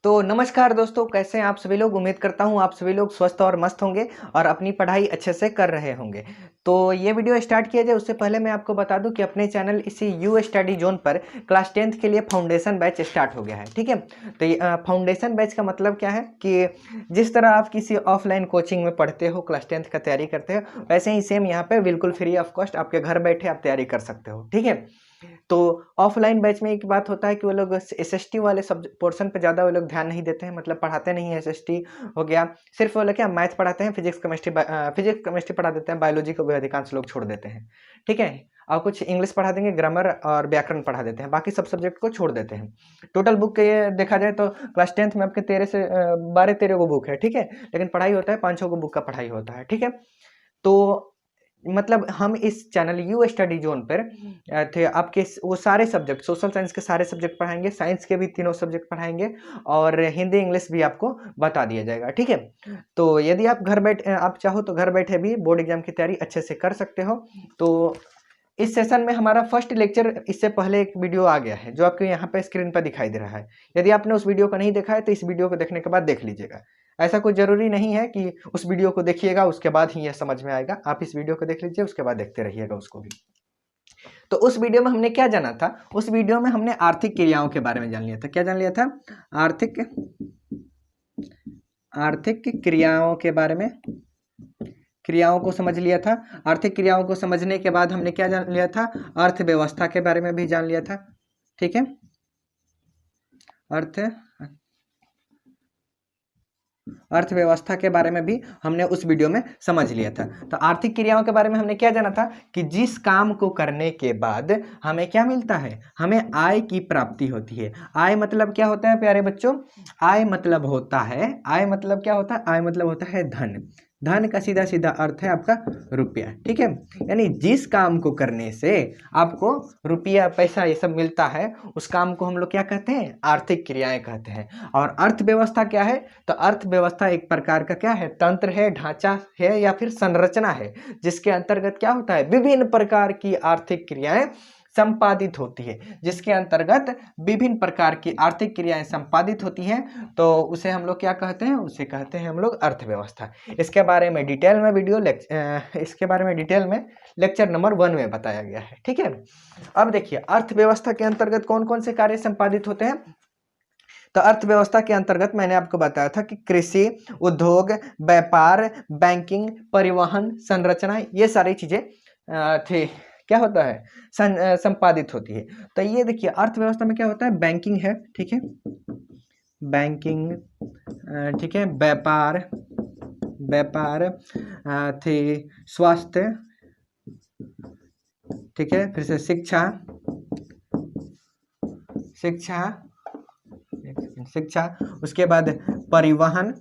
तो नमस्कार दोस्तों, कैसे हैं आप सभी लोग। उम्मीद करता हूं आप सभी लोग स्वस्थ और मस्त होंगे और अपनी पढ़ाई अच्छे से कर रहे होंगे। तो ये वीडियो स्टार्ट किया जाए उससे पहले मैं आपको बता दूं कि अपने चैनल इसी यू स्टडी जोन पर क्लास 10th के लिए फाउंडेशन बैच स्टार्ट हो गया है। ठीक है, तो ये फाउंडेशन बैच का मतलब क्या है कि जिस तरह आप किसी ऑफलाइन कोचिंग में पढ़ते हो, क्लास 10th का तैयारी करते हो, वैसे ही सेम यहाँ पे बिल्कुल फ्री ऑफ कॉस्ट आपके घर बैठे आप तैयारी कर सकते हो। ठीक है, तो ऑफलाइन बैच में एक बात होता है कि वो लोग एसएसटी वाले सब पोर्शन पे ज़्यादा वो लोग ध्यान नहीं देते हैं, मतलब पढ़ाते नहीं है। एसएसटी हो गया, सिर्फ वो लोग क्या मैथ पढ़ाते हैं, फिजिक्स केमिस्ट्री पढ़ा देते हैं, बायोलॉजी को भी अधिकांश लोग छोड़ देते हैं। ठीक है, और कुछ इंग्लिश पढ़ा देंगे, ग्रामर और व्याकरण पढ़ा देते हैं, बाकी सब सब्जेक्ट को छोड़ देते हैं। टोटल बुक के ये देखा जाए तो क्लास 10th में आपके 12-13 को बुक है। ठीक है, लेकिन पढ़ाई होता है 5-6 को बुक का पढ़ाई होता है। ठीक है, तो मतलब हम इस चैनल यू स्टडी जोन पर थे आपके वो सारे सब्जेक्ट, सोशल साइंस के सारे सब्जेक्ट पढ़ाएंगे, साइंस के भी तीनों सब्जेक्ट पढ़ाएंगे और हिंदी इंग्लिश भी आपको बता दिया जाएगा। ठीक है, तो यदि आप आप चाहो तो घर बैठे भी बोर्ड एग्जाम की तैयारी अच्छे से कर सकते हो। तो इस सेशन में हमारा फर्स्ट लेक्चर, इससे पहले एक वीडियो आ गया है जो आपको यहाँ पे स्क्रीन पर दिखाई दे रहा है। यदि आपने उस वीडियो को नहीं देखा है तो इस वीडियो को देखने के बाद देख लीजिएगा। ऐसा कोई जरूरी नहीं है कि उस वीडियो को देखिएगा उसके बाद ही यह समझ में आएगा। आप इस वीडियो को देख लीजिए, उसके बाद देखते रहिएगा उसको भी। तो उस वीडियो में हमने क्या जाना था? उस वीडियो में हमने आर्थिक क्रियाओं के बारे में जान लिया था। क्या जान लिया था? आर्थिक आर्थिक क्रियाओं के बारे में, क्रियाओं को समझ लिया था। आर्थिक क्रियाओं को समझने के बाद हमने क्या जान लिया था? अर्थव्यवस्था के बारे में भी जान लिया था। ठीक है, अर्थव्यवस्था के बारे में भी हमने उस वीडियो में समझ लिया था। तो आर्थिक क्रियाओं के बारे में हमने क्या जाना था कि जिस काम को करने के बाद हमें क्या मिलता है? हमें आय की प्राप्ति होती है। आय मतलब क्या होता है प्यारे बच्चों? आय मतलब होता है, आय मतलब क्या होता है? आय मतलब होता है धन। धन का सीधा सीधा अर्थ है आपका रुपया। ठीक है, यानी जिस काम को करने से आपको रुपया पैसा ये सब मिलता है, उस काम को हम लोग क्या कहते हैं? आर्थिक क्रियाएं कहते हैं। और अर्थव्यवस्था क्या है? तो अर्थव्यवस्था एक प्रकार का क्या है? तंत्र है, ढांचा है या फिर संरचना है, जिसके अंतर्गत क्या होता है? विभिन्न प्रकार की आर्थिक क्रियाएं संपादित होती है। जिसके अंतर्गत विभिन्न प्रकार की आर्थिक क्रियाएं संपादित होती हैं, तो उसे हम लोग क्या कहते हैं? उसे कहते हैं हम लोग अर्थव्यवस्था। इसके बारे में डिटेल में लेक्चर नंबर 1 में बताया गया है। ठीक है, अब देखिए अर्थव्यवस्था के अंतर्गत कौन कौन से कार्य संपादित होते हैं। तो अर्थव्यवस्था के अंतर्गत मैंने आपको बताया था कि कृषि, उद्योग, व्यापार, बैंकिंग, परिवहन, संरचना, ये सारी चीजें थे क्या होता है? संपादित होती है। तो ये देखिए अर्थव्यवस्था में क्या होता है? बैंकिंग है। ठीक है, बैंकिंग, ठीक है, व्यापार, थे, स्वास्थ्य, ठीक है, फिर से शिक्षा, उसके बाद परिवहन,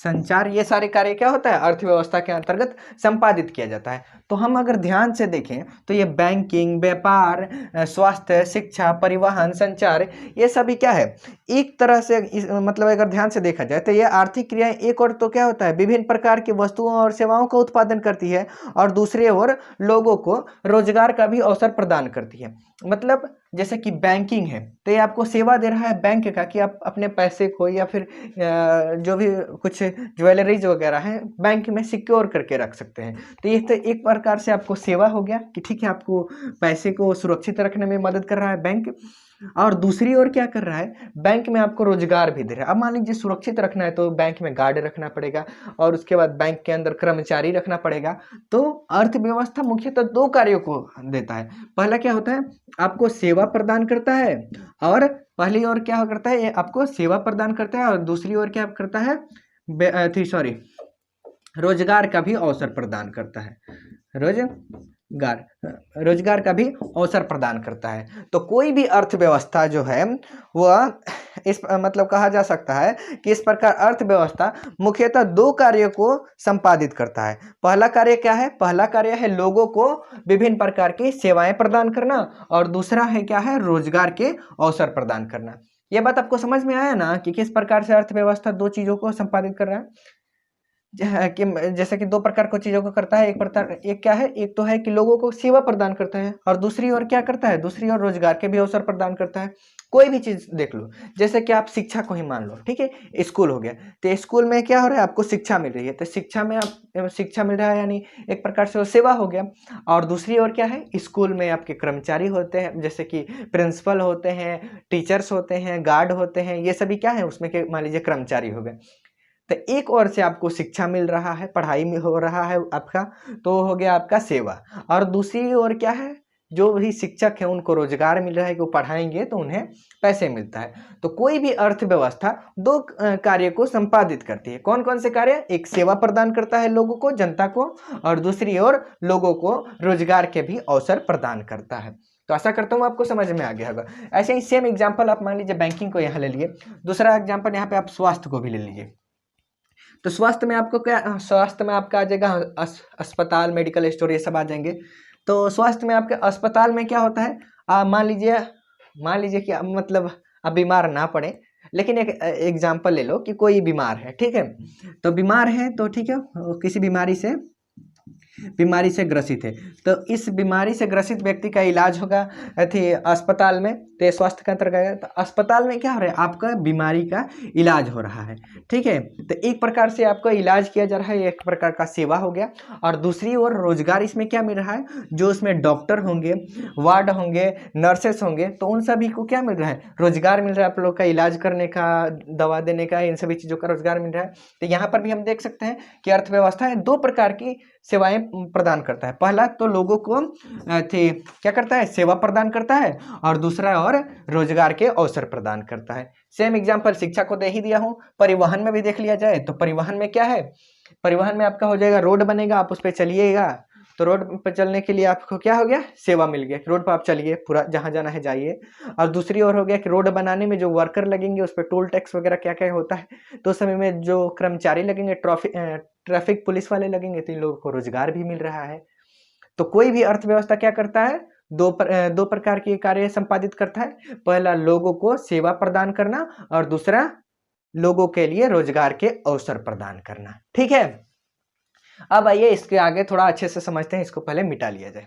संचार, ये सारे कार्य क्या होता है? अर्थव्यवस्था के अंतर्गत संपादित किया जाता है। तो हम अगर ध्यान से देखें तो ये बैंकिंग, व्यापार, स्वास्थ्य, शिक्षा, परिवहन, संचार, ये सभी क्या है? एक तरह से मतलब अगर ध्यान से देखा जाए तो ये आर्थिक क्रियाएं एक और तो क्या होता है? विभिन्न प्रकार की वस्तुओं और सेवाओं का उत्पादन करती है और दूसरी ओर लोगों को रोजगार का भी अवसर प्रदान करती है। मतलब जैसे कि बैंकिंग है तो ये आपको सेवा दे रहा है बैंक का कि आप अपने पैसे को या फिर जो भी कुछ ज्वेलरीज वगैरह हैं बैंक में सिक्योर करके रख सकते हैं। तो ये तो एक प्रकार से आपको सेवा हो गया कि ठीक है, आपको पैसे को सुरक्षित रखने में मदद कर रहा है बैंक। और दूसरी ओर क्या कर रहा है? बैंक में आपको रोजगार भी दे रहा है। अब मान लीजिए सुरक्षित रखना है तो बैंक में गार्ड रखना पड़ेगा और उसके बाद बैंक के अंदर कर्मचारी रखना पड़ेगा। तो अर्थव्यवस्था मुख्यतः 2 कार्यों को देता है। पहला क्या होता है? आपको सेवा प्रदान करता है, और पहली ओर क्या करता है? ये आपको सेवा प्रदान करता है और दूसरी ओर क्या करता है? रोजगार का भी अवसर प्रदान करता है। रोजगार का भी अवसर प्रदान करता है। तो कोई भी अर्थव्यवस्था जो है वह इस मतलब कहा जा सकता है कि इस प्रकार अर्थव्यवस्था मुख्यतः 2 कार्यों को संपादित करता है। पहला कार्य क्या है? पहला कार्य है लोगों को विभिन्न प्रकार की सेवाएं प्रदान करना और दूसरा है क्या है? रोजगार के अवसर प्रदान करना। यह बात आपको समझ में आया ना कि किस प्रकार से अर्थव्यवस्था 2 चीजों को संपादित कर रहा है। जैसे कि दो प्रकार को चीज़ों को करता है। एक क्या है, एक तो है कि लोगों को सेवा प्रदान करता है, और दूसरी ओर क्या करता है, दूसरी ओर रोजगार के भी अवसर प्रदान करता है। कोई भी चीज़ देख लो, जैसे कि आप शिक्षा को ही मान लो, ठीक है, स्कूल हो गया, तो स्कूल में क्या हो रहा है, आपको शिक्षा मिल रही है, तो शिक्षा में आप शिक्षा मिल रहा है, यानी एक प्रकार से वो सेवा हो गया। और दूसरी ओर क्या है, स्कूल में आपके कर्मचारी होते हैं, जैसे कि प्रिंसिपल होते हैं, टीचर्स होते हैं, गार्ड होते हैं, ये सभी क्या है उसमें के मान लीजिए कर्मचारी हो गए। तो एक ओर से आपको शिक्षा मिल रहा है, पढ़ाई में हो रहा है आपका, तो हो गया आपका सेवा। और दूसरी ओर क्या है, जो भी शिक्षक है उनको रोजगार मिल रहा है कि वो पढ़ाएंगे तो उन्हें पैसे मिलता है। तो कोई भी अर्थव्यवस्था दो कार्य को संपादित करती है। कौन कौन से कार्य, एक सेवा प्रदान करता है लोगों को, जनता को, और दूसरी ओर लोगों को रोजगार के भी अवसर प्रदान करता है। तो आशा करता हूँ आपको समझ में आ गया होगा। ऐसे ही सेम एग्जाम्पल आप मान लीजिए बैंकिंग को यहाँ ले लिए, दूसरा एग्जाम्पल यहाँ पे आप स्वास्थ्य को भी ले लीजिए। तो स्वास्थ्य में आपको क्या, स्वास्थ्य में आपका आ जाएगा अस्पताल, मेडिकल स्टोर, ये सब आ जाएंगे। तो स्वास्थ्य में आपके अस्पताल में क्या होता है, मान लीजिए कि मतलब आप बीमार ना पड़े, लेकिन एक एग्जाम्पल ले लो कि कोई बीमार है, ठीक है, तो बीमार है तो ठीक है, किसी बीमारी से ग्रसित है, तो इस बीमारी से ग्रसित व्यक्ति का इलाज होगा थी अस्पताल में, तो ये स्वास्थ्य का अंतर्गत है। तो अस्पताल में क्या हो रहा है, आपका बीमारी का इलाज हो रहा है, ठीक है, तो एक प्रकार से आपका इलाज किया जा रहा है, एक प्रकार का सेवा हो गया। और दूसरी ओर रोजगार इसमें क्या मिल रहा है, जो उसमें डॉक्टर होंगे, वार्ड होंगे, नर्सेस होंगे, तो उन सभी को क्या मिल रहा है, रोजगार मिल रहा है, आप लोग का इलाज करने का, दवा देने का, इन सभी चीज़ों का रोजगार मिल रहा है। तो यहाँ पर भी हम देख सकते हैं कि अर्थव्यवस्था है दो प्रकार की सेवाएं प्रदान करता है। पहला तो लोगों को क्या करता है, सेवा प्रदान करता है, और दूसरा और रोजगार के अवसर प्रदान करता है। सेम एग्जांपल शिक्षा को दे ही दिया हूं, परिवहन में भी देख लिया जाए तो परिवहन में क्या है, परिवहन में आपका हो जाएगा, रोड बनेगा, आप उस पर चलिएगा, तो रोड पर चलने के लिए आपको क्या हो गया, सेवा मिल गया, रोड पर आप चलिए, पूरा जहां जाना है जाइए। और दूसरी ओर हो गया कि रोड बनाने में जो वर्कर लगेंगे उस पर टोल टैक्स वगैरह क्या क्या होता है, तो उस समय में जो कर्मचारी लगेंगे, ट्रैफिक पुलिस वाले लगेंगे, तो इन लोगों को रोजगार भी मिल रहा है। तो कोई भी अर्थव्यवस्था क्या करता है, दो प्रकार के कार्य संपादित करता है। पहला लोगों को सेवा प्रदान करना, और दूसरा लोगों के लिए रोजगार के अवसर प्रदान करना, ठीक है। अब आइए इसके आगे थोड़ा अच्छे से समझते हैं, इसको पहले मिटा लिया जाए।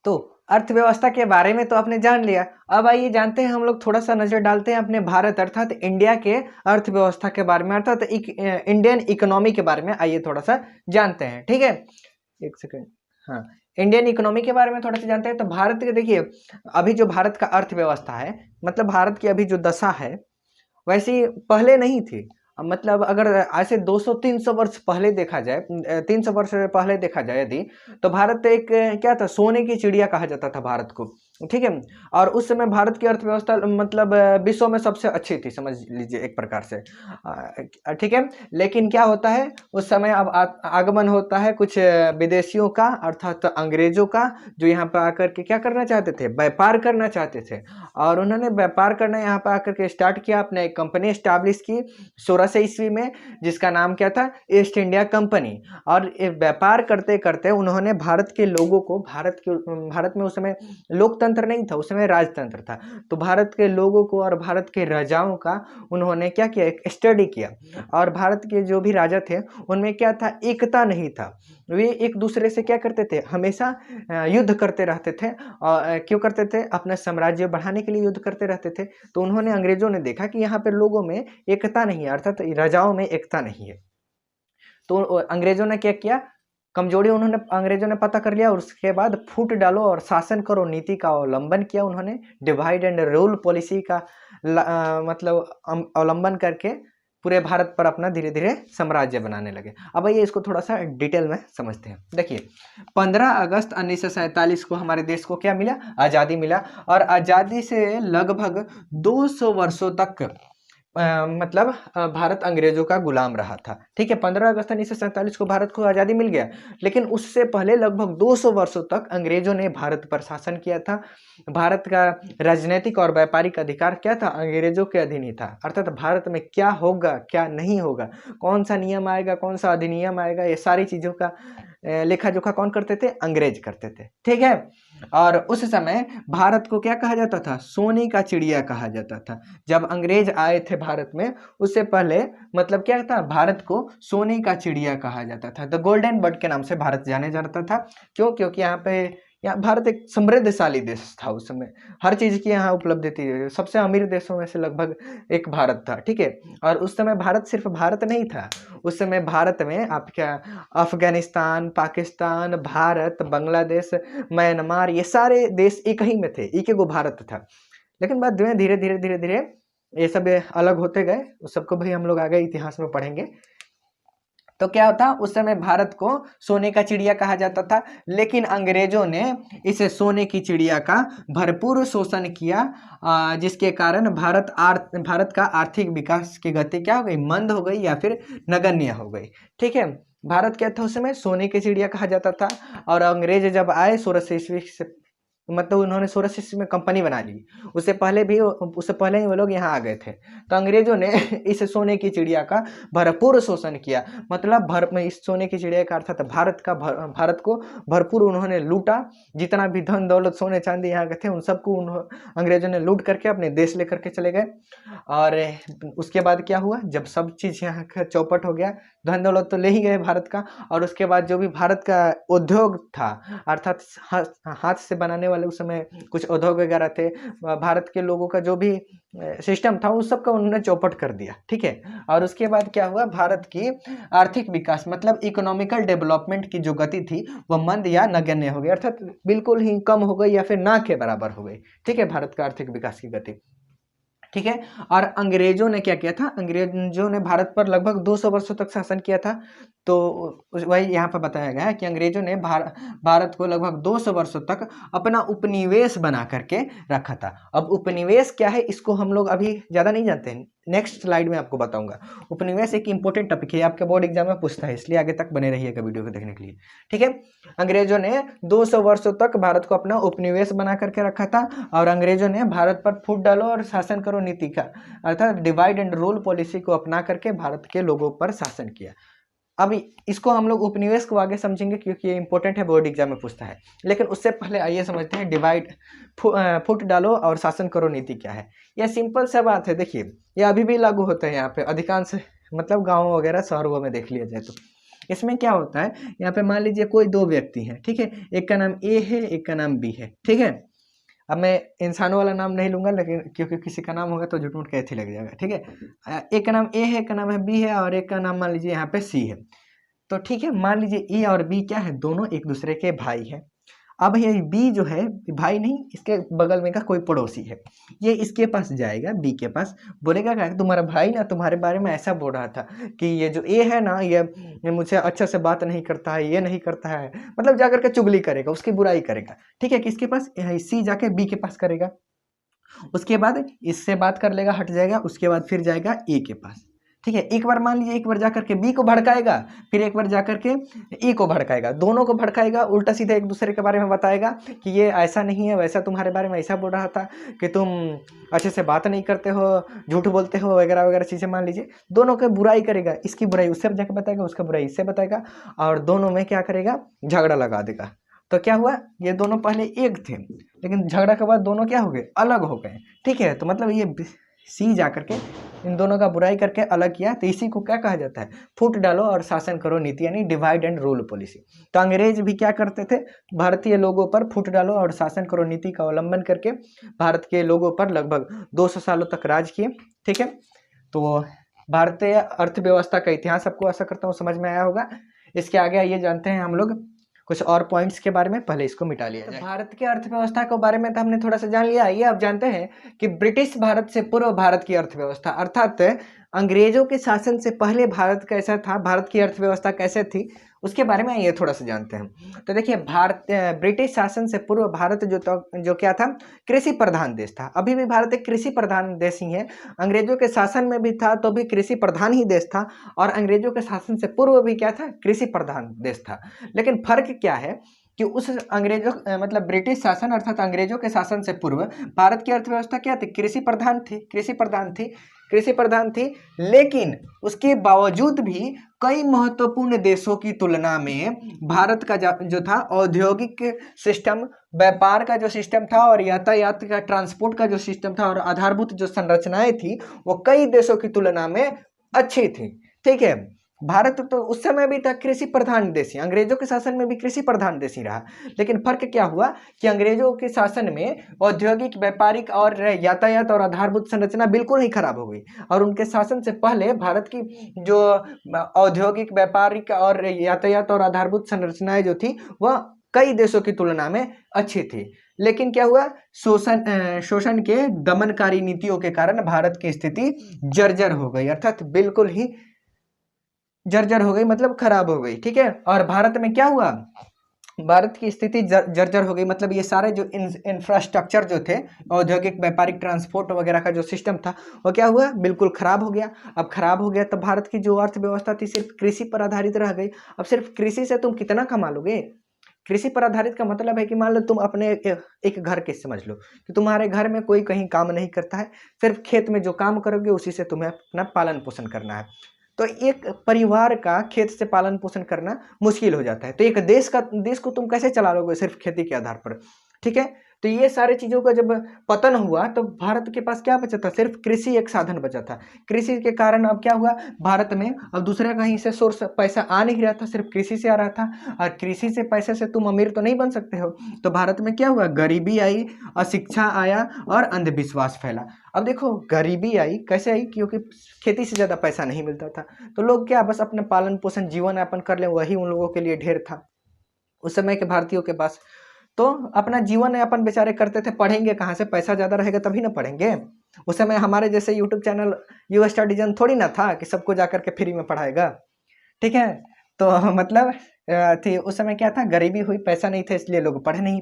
तो अर्थव्यवस्था के बारे में तो आपने जान लिया, अब आइए जानते हैं हम लोग, थोड़ा सा नजर डालते हैं अपने भारत अर्थात इंडिया के अर्थव्यवस्था के बारे में, अर्थात इंडियन इकोनॉमी के बारे में आइए थोड़ा सा जानते हैं, ठीक है। एक सेकेंड, हाँ, इंडियन इकोनॉमी के बारे में थोड़ा सा जानते हैं। तो भारत के देखिए, अभी जो भारत का अर्थव्यवस्था है, मतलब भारत की अभी जो दशा है वैसी पहले नहीं थी। मतलब अगर आज से 200-300 वर्ष पहले देखा जाए, 300 वर्ष पहले देखा जाए यदि, तो भारत एक क्या था, सोने की चिड़िया कहा जाता था भारत को, ठीक है। और उस समय भारत की अर्थव्यवस्था मतलब विश्व में सबसे अच्छी थी, समझ लीजिए एक प्रकार से, ठीक है। लेकिन क्या होता है, उस समय अब आगमन होता है कुछ विदेशियों का, अर्थात अंग्रेजों का, जो यहाँ पर आकर के क्या करना चाहते थे, व्यापार करना चाहते थे। और उन्होंने व्यापार करना यहाँ पर आकर के स्टार्ट किया, अपने एक कंपनी स्टैब्लिश की 1600 ईस्वी में, जिसका नाम क्या था, ईस्ट इंडिया कंपनी। और व्यापार करते करते उन्होंने भारत के लोगों को, भारत में उस समय लोकतंत्र नहीं था, उस समय राजतंत्र था, तो भारत के लोगों को और भारत के राजाओं का उन्होंने क्या किया, एक स्टडी किया। और भारत के जो भी राजा थे उनमें क्या था, एकता नहीं था, वे एक दूसरे से क्या करते थे, हमेशा युद्ध करते रहते थे। और क्यों करते थे, अपना साम्राज्य बढ़ाने के लिए युद्ध करते रहते थे। तो उन्होंने, अंग्रेजों ने देखा कि यहाँ पर लोगों में एकता नहीं है, अर्थात राजाओं में एकता नहीं है। तो अंग्रेजों ने क्या किया, कमजोरी उन्होंने, अंग्रेजों ने पता कर लिया, और उसके बाद फूट डालो और शासन करो नीति का अवलंबन किया उन्होंने। डिवाइड एंड रूल पॉलिसी का मतलब अवलंबन करके पूरे भारत पर अपना धीरे धीरे साम्राज्य बनाने लगे। अब आइए इसको थोड़ा सा डिटेल में समझते हैं। देखिए, 15 अगस्त 1947 को हमारे देश को क्या मिला, आज़ादी मिला। और आज़ादी से लगभग 200 वर्षों तक मतलब भारत अंग्रेजों का गुलाम रहा था, ठीक है। 15 अगस्त 1947 को भारत को आज़ादी मिल गया, लेकिन उससे पहले लगभग 200 वर्षों तक अंग्रेजों ने भारत पर शासन किया था। भारत का राजनीतिक और व्यापारिक अधिकार क्या था, अंग्रेजों के अधीन ही था। अर्थात भारत में क्या होगा क्या नहीं होगा, कौन सा नियम आएगा कौन सा अधिनियम आएगा, ये सारी चीज़ों का लेखा जोखा कौन करते थे, अंग्रेज करते थे, ठीक है। और उस समय भारत को क्या कहा जाता था? सोने का चिड़िया कहा जाता था। जब अंग्रेज आए थे भारत में, उससे पहले मतलब क्या था? भारत को सोने का चिड़िया कहा जाता था। द गोल्डन बर्ड के नाम से भारत जाने जाता था। क्यों? क्योंकि यहाँ भारत एक समृद्धशाली देश था उस समय। हर चीज की यहाँ उपलब्धि थी। सबसे अमीर देशों में से लगभग एक भारत था, ठीक है। और उस समय भारत सिर्फ भारत नहीं था, उस समय भारत में आप क्या, अफगानिस्तान, पाकिस्तान, भारत, बांग्लादेश, म्यांमार, ये सारे देश एक ही में थे, एक ही गो भारत था। लेकिन बाद में धीरे धीरे धीरे धीरे ये सब अलग होते गए। उस सबको भी हम लोग आगे इतिहास में पढ़ेंगे। तो क्या होता, उस समय भारत को सोने का चिड़िया कहा जाता था, लेकिन अंग्रेजों ने इस सोने की चिड़िया का भरपूर शोषण किया, जिसके कारण भारत का आर्थिक विकास की गति क्या हो गई? मंद हो गई या फिर नगण्य हो गई, ठीक है। भारत क्या था उस समय? सोने की चिड़िया कहा जाता था। और अंग्रेज जब आए 1600 ईस्वी से, मतलब उन्होंने 1600 ईस्वी में कंपनी बना ली। उससे पहले ही वो लोग यहाँ आ गए थे। तो अंग्रेजों ने इस सोने की चिड़िया का भरपूर शोषण किया। मतलब इस सोने की चिड़िया का अर्थात भारत को भरपूर उन्होंने लूटा। जितना भी धन दौलत सोने चांदी यहाँ के थे उन सबको अंग्रेजों ने लूट करके अपने देश लेकर के चले गए। और उसके बाद क्या हुआ? जब सब चीज यहाँ का चौपट हो गया, धन दौलत तो ले ही गए भारत का, और उसके बाद जो भी भारत का उद्योग था, अर्थात हाथ से बनाने वाले उस समय कुछ उद्योग वगैरह थे, भारत के लोगों का जो भी सिस्टम था उस सबका उन्होंने चौपट कर दिया, ठीक है। और उसके बाद क्या हुआ? भारत की आर्थिक विकास मतलब इकोनॉमिकल डेवलपमेंट की जो गति थी वह मंद या नगण्य हो गई, अर्थात बिल्कुल ही कम हो गई या फिर ना के बराबर हो गई, ठीक है, भारत का आर्थिक विकास की गति, ठीक है। और अंग्रेजों ने क्या किया था? अंग्रेजों ने भारत पर लगभग 200 वर्षों तक शासन किया था। तो वही यहाँ पर बताया गया है कि अंग्रेजों ने भारत को लगभग 200 वर्षों तक अपना उपनिवेश बना करके रखा था। अब उपनिवेश क्या है इसको हम लोग अभी ज़्यादा नहीं जानते हैं, नेक्स्ट स्लाइड में आपको बताऊंगा। उपनिवेश एक इंपॉर्टेंट टॉपिक है, आपके बोर्ड एग्जाम में पूछता है, इसलिए आगे तक बने रहिएगा वीडियो को देखने के लिए, ठीक है। अंग्रेजों ने 200 वर्षों तक भारत को अपना उपनिवेश बना करके रखा था। और अंग्रेजों ने भारत पर फूट डालो और शासन करो नीति का, अर्थात डिवाइड एंड रूल पॉलिसी को अपना करके भारत के लोगों पर शासन किया। अब इसको हम लोग उपनिवेश को आगे समझेंगे क्योंकि ये इंपॉर्टेंट है, बोर्ड एग्जाम में पूछता है। लेकिन उससे पहले आइए समझते हैं डिवाइड फुट डालो और शासन करो नीति क्या है। यह सिंपल सा बात है, देखिए यह अभी भी लागू होता है यहाँ पे अधिकांश, मतलब गाँव वगैरह शहरों में देख लिया जाए तो। इसमें क्या होता है, यहाँ पे मान लीजिए कोई दो व्यक्ति हैं, ठीक है, एक का नाम ए है, एक का नाम बी है, ठीक है। अब मैं इंसानों वाला नाम नहीं लूंगा, लेकिन क्योंकि किसी का नाम होगा तो झूठ मूठ कैसे लग जाएगा, ठीक है। एक का नाम ए है, एक का नाम है बी है, और एक का नाम मान लीजिए यहाँ पे सी है। तो ठीक है, मान लीजिए ए और बी क्या है, दोनों एक दूसरे के भाई हैं। अब ये बी जो है, भाई नहीं, इसके बगल में का कोई पड़ोसी है, ये इसके पास जाएगा, बी के पास, बोलेगा क्या, तुम्हारा भाई ना तुम्हारे बारे में ऐसा बोल रहा था कि ये जो ए है ना, ये मुझसे अच्छा से बात नहीं करता है, ये नहीं करता है, मतलब जाकर के चुगली करेगा, उसकी बुराई करेगा, ठीक है। किसके पास? सी जाके बी के पास करेगा। उसके बाद इससे बात कर लेगा, हट जाएगा, उसके बाद फिर जाएगा ए के पास, ठीक है। एक बार मान लीजिए, एक बार जाकर के बी को भड़काएगा, फिर एक बार जाकर के ए को भड़काएगा, दोनों को भड़काएगा, उल्टा सीधा एक दूसरे के बारे में बताएगा कि ये ऐसा नहीं है, वैसा तुम्हारे बारे में ऐसा बोल रहा था कि तुम अच्छे से बात नहीं करते हो, झूठ बोलते हो, वगैरह वगैरह चीज़ें। मान लीजिए दोनों की बुराई करेगा, इसकी बुराई उससे जाकर बताएगा, उसका बुराई इससे बताएगा, और दोनों में क्या करेगा, झगड़ा लगा देगा। तो क्या हुआ, ये दोनों पहले एक थे, लेकिन झगड़ा के बाद दोनों क्या हो गए, अलग हो गए, ठीक है। तो मतलब ये सी जा करके इन दोनों का बुराई करके अलग किया, तो इसी को क्या कहा जाता है, फूट डालो और शासन करो नीति, यानी डिवाइड एंड रूल पॉलिसी। तो अंग्रेज भी क्या करते थे, भारतीय लोगों पर फूट डालो और शासन करो नीति का अवलंबन करके भारत के लोगों पर लगभग 200 सालों तक राज किए, ठीक है। तो भारतीय अर्थव्यवस्था का इतिहास आपको आशा करता हूँ समझ में आया होगा। इसके आगे आइए जानते हैं हम लोग कुछ और पॉइंट्स के बारे में, पहले इसको मिटा लिया जाए। भारत के अर्थव्यवस्था के बारे में तो हमने थोड़ा सा जान लिया। ये आप जानते हैं कि ब्रिटिश भारत से पूर्व भारत की अर्थव्यवस्था, अर्थात अंग्रेजों के शासन से पहले भारत कैसा था, भारत की अर्थव्यवस्था कैसे थी, उसके बारे में ये थोड़ा सा जानते हैं। तो देखिए, ब्रिटिश शासन से पूर्व भारत जो क्या था, कृषि प्रधान देश था। अभी भी भारत एक कृषि प्रधान देश ही है। अंग्रेजों के शासन में भी था तो भी कृषि प्रधान ही देश था, और अंग्रेजों के शासन से पूर्व भी क्या था, कृषि प्रधान देश था। लेकिन फर्क क्या है कि उस अंग्रेजों मतलब ब्रिटिश शासन अर्थात अंग्रेजों के शासन से पूर्व भारत की अर्थव्यवस्था क्या थी? कृषि प्रधान थी। लेकिन उसके बावजूद भी कई महत्वपूर्ण देशों की तुलना में भारत का जो था औद्योगिक सिस्टम, व्यापार का जो सिस्टम था और यातायात का, ट्रांसपोर्ट का जो सिस्टम था और आधारभूत जो संरचनाएं थी वो कई देशों की तुलना में अच्छी थी। ठीक है, भारत तो उस समय भी था कृषि प्रधान देश ही, अंग्रेजों के शासन में भी कृषि प्रधान देश ही रहा। लेकिन फर्क क्या हुआ कि अंग्रेजों के शासन में औद्योगिक, व्यापारिक और यातायात और आधारभूत संरचना बिल्कुल ही खराब हो गई, और उनके शासन से पहले भारत की जो औद्योगिक, व्यापारिक और यातायात और आधारभूत संरचनाएं जो थी वह कई देशों की तुलना में अच्छी थी। लेकिन क्या हुआ, शोषण के दमनकारी नीतियों के कारण भारत की स्थिति जर्जर हो गई, अर्थात बिल्कुल ही जर्जर हो गई, मतलब खराब हो गई। ठीक है, और भारत में क्या हुआ, भारत की स्थिति जर्जर हो गई, मतलब ये सारे जो इंफ्रास्ट्रक्चर जो थे, औद्योगिक, व्यापारिक, ट्रांसपोर्ट वगैरह का जो सिस्टम था वो क्या हुआ, बिल्कुल खराब हो गया। अब खराब हो गया तो भारत की जो अर्थव्यवस्था थी सिर्फ कृषि पर आधारित रह गई। अब सिर्फ कृषि से तुम कितना कमा लोगे? कृषि पर आधारित का मतलब है कि मान लो तुम अपने एक घर के समझ लो कि तुम्हारे घर में कोई कहीं काम नहीं करता है, सिर्फ खेत में जो काम करोगे उसी से तुम्हें अपना पालन पोषण करना है। तो एक परिवार का खेत से पालन पोषण करना मुश्किल हो जाता है। तो एक देश को तुम कैसे चला लोगे सिर्फ खेती के आधार पर? ठीक है, तो ये सारी चीजों का जब पतन हुआ तो भारत के पास क्या बचा था, सिर्फ कृषि एक साधन बचा था। कृषि के कारण अब क्या हुआ, भारत में अब दूसरे कहीं से सोर्स पैसा आ नहीं रहा था, सिर्फ कृषि से आ रहा था, और कृषि से पैसे से तुम अमीर तो नहीं बन सकते हो। तो भारत में क्या हुआ, गरीबी आई, अशिक्षा आया और अंधविश्वास फैला। अब देखो गरीबी आई, कैसे आई, क्योंकि खेती से ज्यादा पैसा नहीं मिलता था, तो लोग क्या बस अपने पालन पोषण, जीवन यापन कर ले, वही उन लोगों के लिए ढेर था उस समय के भारतीयों के पास। तो अपना जीवन यापन बेचारे करते थे, पढ़ेंगे कहाँ से, पैसा ज्यादा रहेगा तभी ना पढ़ेंगे। उस समय हमारे जैसे YouTube channel you study zone थोड़ी ना था कि सबको जाकर के फ्री में पढ़ाएगा। ठीक है, तो मतलब थी उस समय क्या था, गरीबी हुई, पैसा नहीं था, इसलिए लोग पढ़ नहीं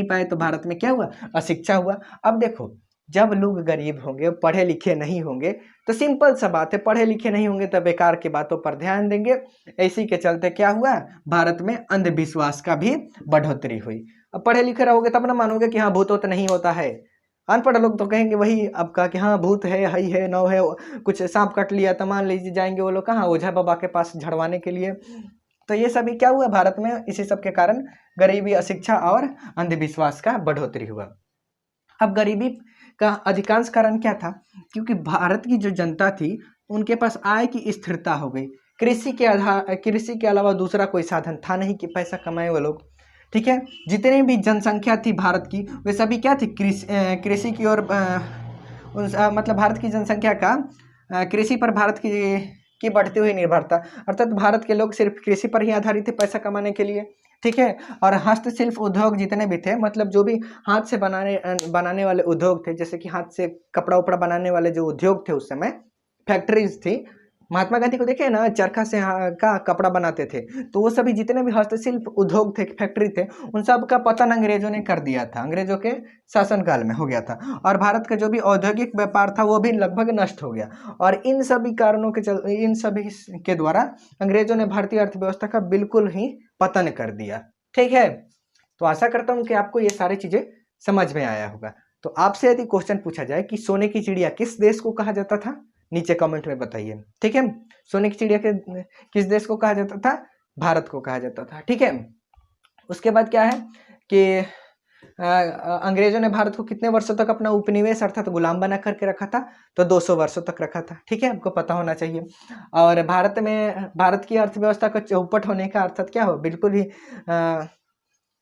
पाए तो भारत में क्या हुआ, अशिक्षा हुआ। अब देखो जब लोग गरीब होंगे, पढ़े लिखे नहीं होंगे, तो सिंपल सा बात है, पढ़े लिखे नहीं होंगे तो बेकार की बातों पर ध्यान देंगे। इसी के चलते क्या हुआ, भारत में अंधविश्वास का भी बढ़ोतरी हुई। अब पढ़े लिखे रहोगे तब ना मानोगे कि हाँ भूत तो नहीं होता है। अनपढ़ लोग तो कहेंगे वही आपका कि हाँ भूत है, हई है, नौ है, कुछ सांप कट लिया तो मान लीजिए जाएंगे वो लोग कहाँ, ओझा बाबा के पास झड़वाने के लिए। तो ये सभी क्या हुआ भारत में, इसी सब के कारण गरीबी, अशिक्षा और अंधविश्वास का बढ़ोतरी हुआ। अब गरीबी का अधिकांश कारण क्या था, क्योंकि भारत की जो जनता थी उनके पास आय की स्थिरता हो गई। कृषि के अलावा दूसरा कोई साधन था नहीं कि पैसा कमाए वो लोग। ठीक है, जितनी भी जनसंख्या थी भारत की वे सभी क्या थी, कृषि की ओर, मतलब भारत की जनसंख्या का कृषि पर भारत की बढ़ती हुई निर्भरता, अर्थात भारत के लोग सिर्फ कृषि पर ही आधारित थे पैसा कमाने के लिए। ठीक है, और हस्तशिल्प उद्योग जितने भी थे, मतलब जो भी हाथ से बनाने वाले उद्योग थे, जैसे कि हाथ से कपड़ा उपड़ा बनाने वाले जो उद्योग थे उस समय, फैक्ट्रीज थी। महात्मा गांधी को देखे ना, चरखा से का कपड़ा बनाते थे, तो वो सभी जितने भी हस्तशिल्प उद्योग थे, फैक्ट्री थे, उन सब का पतन अंग्रेजों ने कर दिया था, अंग्रेजों के शासनकाल में हो गया था। और भारत का जो भी औद्योगिक व्यापार था वो भी लगभग नष्ट हो गया। और इन सभी कारणों के इन सभी के द्वारा अंग्रेजों ने भारतीय अर्थव्यवस्था का बिल्कुल ही पतन कर दिया। ठीक है, तो आशा करता हूं कि आपको ये सारी चीजें समझ में आया होगा। तो आपसे यदि क्वेश्चन पूछा जाए कि सोने की चिड़िया किस देश को कहा जाता था, नीचे कमेंट में बताइए। ठीक है, सोने की चिड़िया के किस देश को कहा जाता था, भारत को कहा जाता था। ठीक है, उसके बाद क्या है कि अंग्रेजों ने भारत को कितने वर्षों तक अपना उपनिवेश अर्थात गुलाम बना करके रखा था, तो 200 वर्षों तक रखा था। ठीक है, आपको पता होना चाहिए। और भारत की अर्थव्यवस्था का चौपट होने का अर्थात क्या हो, बिल्कुल ही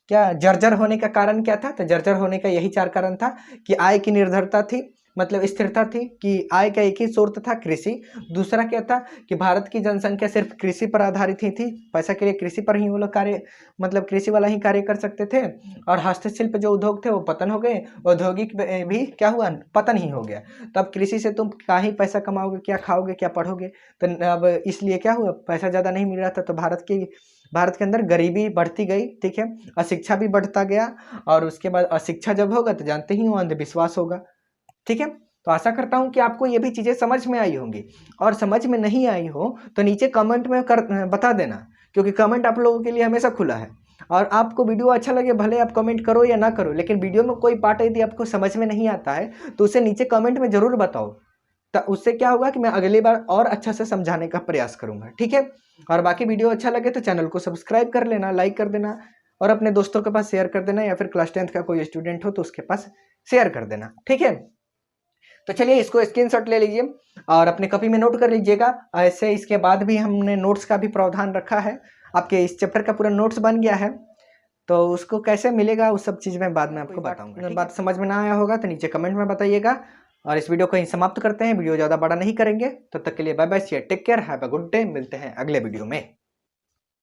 क्या जर्जर होने का कारण क्या था, तो जर्जर होने का यही 4 कारण था कि आय की निर्भरता थी, मतलब स्थिरता थी, कि आय का एक ही स्रोत था कृषि। दूसरा क्या था कि भारत की जनसंख्या सिर्फ कृषि पर आधारित ही थी, पैसा के लिए कृषि पर ही वो लोग कार्य, मतलब कृषि वाला ही कार्य कर सकते थे। और हस्तशिल्प जो उद्योग थे वो पतन हो गए, औद्योगिक भी क्या हुआ, पतन ही हो गया। तो अब कृषि से तुम क्या ही पैसा कमाओगे, क्या खाओगे, क्या पढ़ोगे, तो अब इसलिए क्या हुआ, पैसा ज़्यादा नहीं मिल रहा था, तो भारत के अंदर गरीबी बढ़ती गई। ठीक है, अशिक्षा भी बढ़ता गया, और उसके बाद अशिक्षा जब होगा तो जानते ही हो अंधविश्वास होगा। ठीक है, तो आशा करता हूं कि आपको ये भी चीजें समझ में आई होंगी, और समझ में नहीं आई हो तो नीचे कमेंट में बता देना, क्योंकि कमेंट आप लोगों के लिए हमेशा खुला है। और आपको वीडियो अच्छा लगे भले आप कमेंट करो या ना करो, लेकिन वीडियो में कोई पार्ट यदि आपको समझ में नहीं आता है तो उसे नीचे कमेंट में ज़रूर बताओ। तो उससे क्या होगा कि मैं अगली बार और अच्छा से समझाने का प्रयास करूँगा, ठीक है। और बाकी वीडियो अच्छा लगे तो चैनल को सब्सक्राइब कर लेना, लाइक कर देना और अपने दोस्तों के पास शेयर कर देना, या फिर क्लास 10th का कोई स्टूडेंट हो तो उसके पास शेयर कर देना, ठीक है। तो चलिए इसको स्क्रीनशॉट ले लीजिए और अपने कॉपी में नोट कर लीजिएगा। ऐसे इसके बाद भी हमने नोट्स का भी प्रावधान रखा है। आपके इस चैप्टर का पूरा नोट्स बन गया है, तो उसको कैसे मिलेगा उस सब चीज़ मैं बाद में आपको बताऊंगा। बात समझ में ना आया होगा तो नीचे कमेंट में बताइएगा। और इस वीडियो को यहीं समाप्त करते हैं, वीडियो ज़्यादा बड़ा नहीं करेंगे। तब तक के लिए bye bye, take care, have a good day. मिलते हैं अगले वीडियो में।